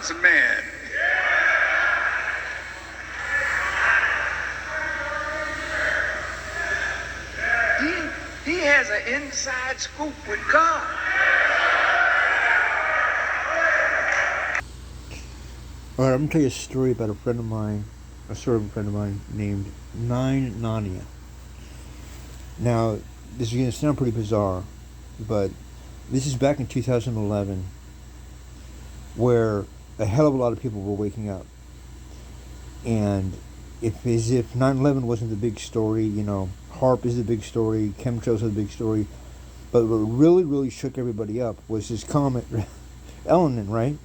God's man. He has an inside scoop with God. All right, I'm going to tell you a story about a friend of mine named Nine Nania. Now, this is going to sound pretty bizarre, but this is back in 2011, where a hell of a lot of people were waking up. And as if 9/11 wasn't the big story, HAARP is the big story, chemtrails are the big story, but what really, really shook everybody up was this comet, Elenin, right?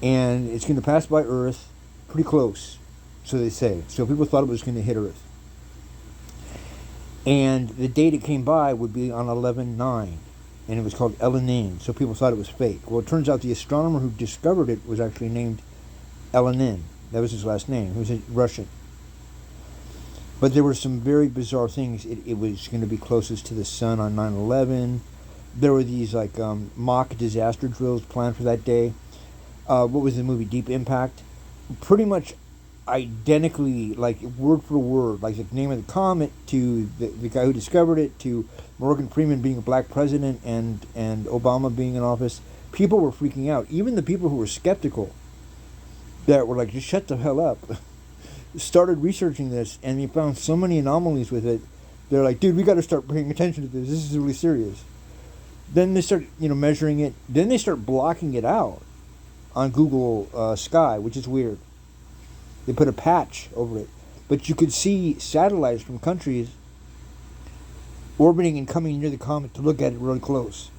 And it's going to pass by Earth pretty close, so they say. So people thought it was going to hit Earth. And the date it came by would be on 11/9, and it was called Elenin, so people thought it was fake. Well, it turns out the astronomer who discovered it was actually named Elenin. That was his last name. He was a Russian. But there were some very bizarre things. It was going to be closest to the sun on 9/11. There were these mock disaster drills planned for that day. What was the movie, Deep Impact? Pretty much identically, like word for word, like the name of the comet to the guy who discovered it to Morgan Freeman being a black president and Obama being in office. People were freaking out. Even the people who were skeptical, that were like, just shut the hell up, started researching this, and they found so many anomalies with it. They're like, dude, we got to start paying attention to this. This is really serious. Then they start, measuring it. Then they start blocking it out on Google Sky, which is weird. They put a patch over it. But you could see satellites from countries orbiting and coming near the comet to look at it really close.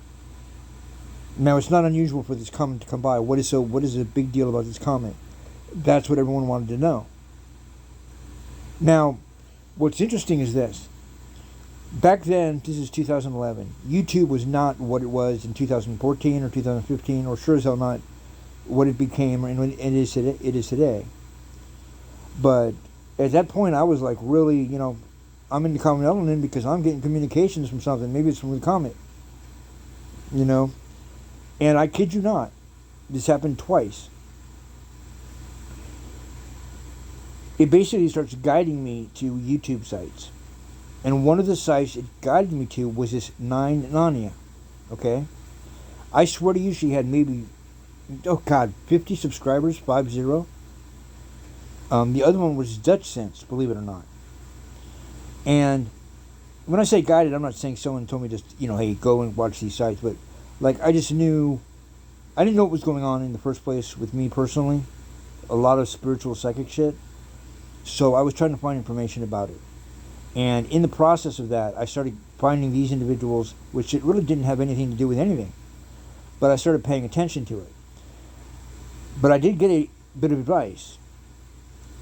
Now, it's not unusual for this comet to come by. What is the big deal about this comet? That's what everyone wanted to know. Now, what's interesting is this. Back then, this is 2011, YouTube was not what it was in 2014 or 2015, or sure as hell not what it became and what it is today. But at that point, I was like, really, I'm into Comet Elenin because I'm getting communications from something. Maybe it's from the comet. And I kid you not, this happened twice. It basically starts guiding me to YouTube sites. And one of the sites it guided me to was this Nine Nania. Okay? I swear to you, she had maybe, 50 subscribers, 50. The other one was Dutch Sense, believe it or not. And when I say guided, I'm not saying someone told me just, hey, go and watch these sites, but I just knew, I didn't know what was going on in the first place with me personally. A lot of spiritual psychic shit. So I was trying to find information about it. And in the process of that, I started finding these individuals, which it really didn't have anything to do with anything. But I started paying attention to it. But I did get a bit of advice.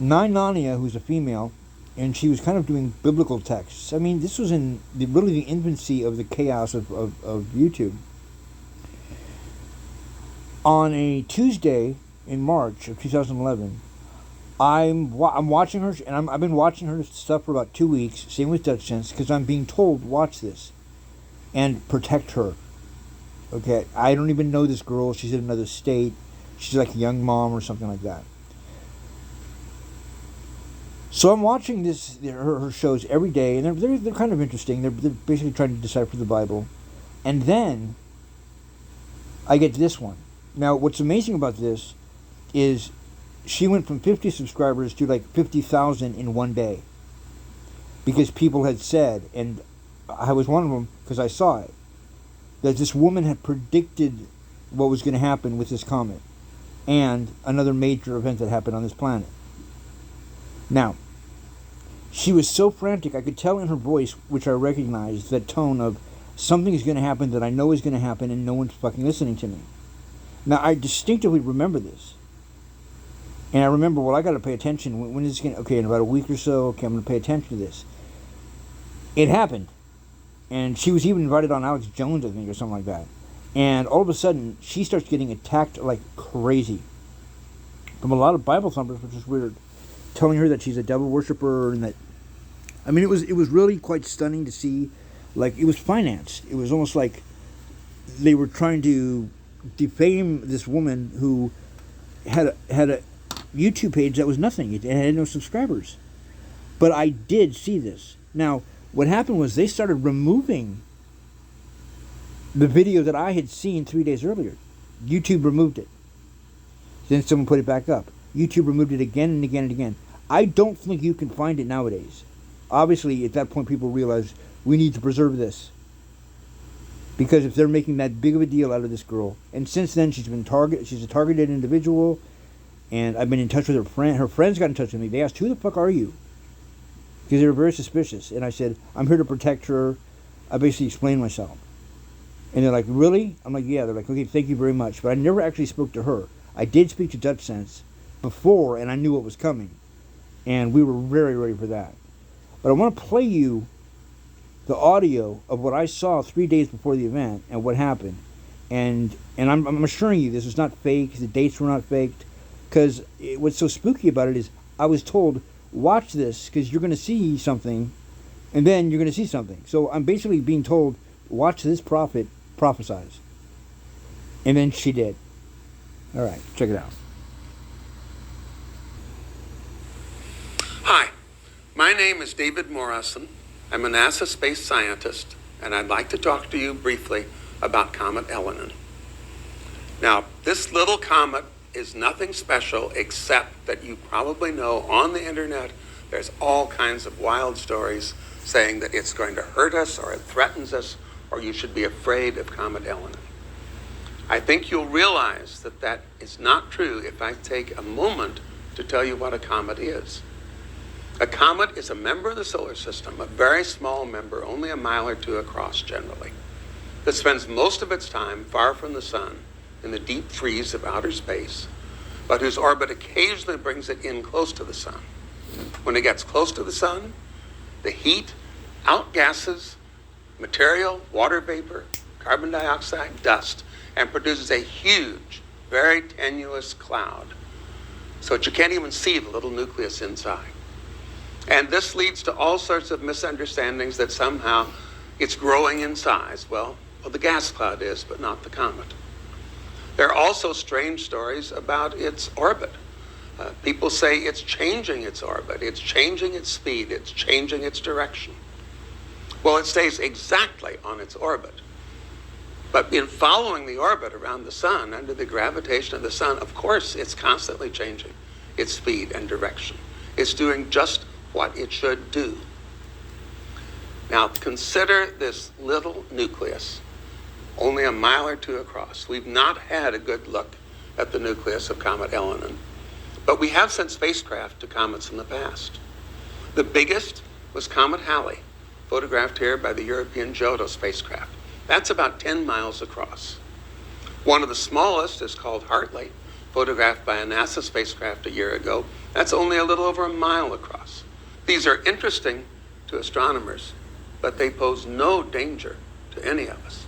Nine Nania, who's a female, and she was kind of doing biblical texts. I mean, this was in really the infancy of the chaos of YouTube. On a Tuesday in March of 2011, I'm watching her, and I've been watching her stuff for about 2 weeks. Same with Dutch Sense, because I'm being told, watch this and protect her. Okay, I don't even know this girl. She's in another state. She's like a young mom or something like that. So I'm watching her shows every day, and they're kind of interesting. They're basically trying to decipher the Bible, and then I get this one. Now, what's amazing about this is she went from 50 subscribers to 50,000 in one day, because people had said, and I was one of them because I saw it, that this woman had predicted what was going to happen with this comet and another major event that happened on this planet. Now, she was so frantic, I could tell in her voice, which I recognized, that tone of something is going to happen that I know is going to happen and no one's fucking listening to me. Now, I distinctively remember this. And I remember, I got to pay attention. When is this going to... Okay, in about a week or so, I'm going to pay attention to this. It happened. And she was even invited on Alex Jones, I think, or something like that. And all of a sudden, she starts getting attacked like crazy. From a lot of Bible thumpers, which is weird. Telling her that she's a devil worshiper and that... I mean, it was really quite stunning to see. It was financed. It was almost like they were trying to defame this woman who had a YouTube page that was nothing. It had no subscribers. But I did see this. Now, what happened was they started removing the video that I had seen 3 days earlier. YouTube removed it. Then someone put it back up. YouTube removed it again and again and again. I don't think you can find it nowadays. Obviously, at that point, people realized we need to preserve this. Because if they're making that big of a deal out of this girl, and since then she's a targeted individual, and I've been in touch with her friend. Her friends got in touch with me. They asked, "Who the fuck are you?" Because they were very suspicious. And I said, "I'm here to protect her." I basically explained myself. And they're like, "Really?" I'm like, "Yeah." They're like, "Okay, thank you very much." But I never actually spoke to her. I did speak to Dutch Sense before, and I knew what was coming. And we were very ready for that. But I want to play you the audio of what I saw 3 days before the event and what happened. And I'm assuring you this is not fake. The dates were not faked. Because what's so spooky about it is I was told, watch this because you're going to see something, and then you're going to see something. So I'm basically being told, watch this prophet prophesize. And then she did. All right, check it out. Hi, my name is David Morrison. I'm a NASA space scientist, and I'd like to talk to you briefly about Comet Elenin. Now, this little comet is nothing special except that you probably know on the internet there's all kinds of wild stories saying that it's going to hurt us or it threatens us or you should be afraid of Comet Elenin. I think you'll realize that that is not true if I take a moment to tell you what a comet is. A comet is a member of the solar system, a very small member, only a mile or two across generally, that spends most of its time far from the sun in the deep freeze of outer space, but whose orbit occasionally brings it in close to the sun. When it gets close to the sun, the heat outgasses material, water vapor, carbon dioxide, dust, and produces a huge, very tenuous cloud, so that you can't even see the little nucleus inside. And this leads to all sorts of misunderstandings that somehow it's growing in size. Well, the gas cloud is, but not the comet. There are also strange stories about its orbit. People say it's changing its orbit, it's changing its speed, it's changing its direction. Well, it stays exactly on its orbit. But in following the orbit around the sun, under the gravitation of the sun, of course, it's constantly changing its speed and direction. It's doing just what it should do. Now, consider this little nucleus, only a mile or two across. We've not had a good look at the nucleus of Comet Elenin, but we have sent spacecraft to comets in the past. The biggest was Comet Halley, photographed here by the European Giotto spacecraft. That's about 10 miles across. One of the smallest is called Hartley, photographed by a NASA spacecraft a year ago. That's only a little over a mile across. These are interesting to astronomers, but they pose no danger to any of us.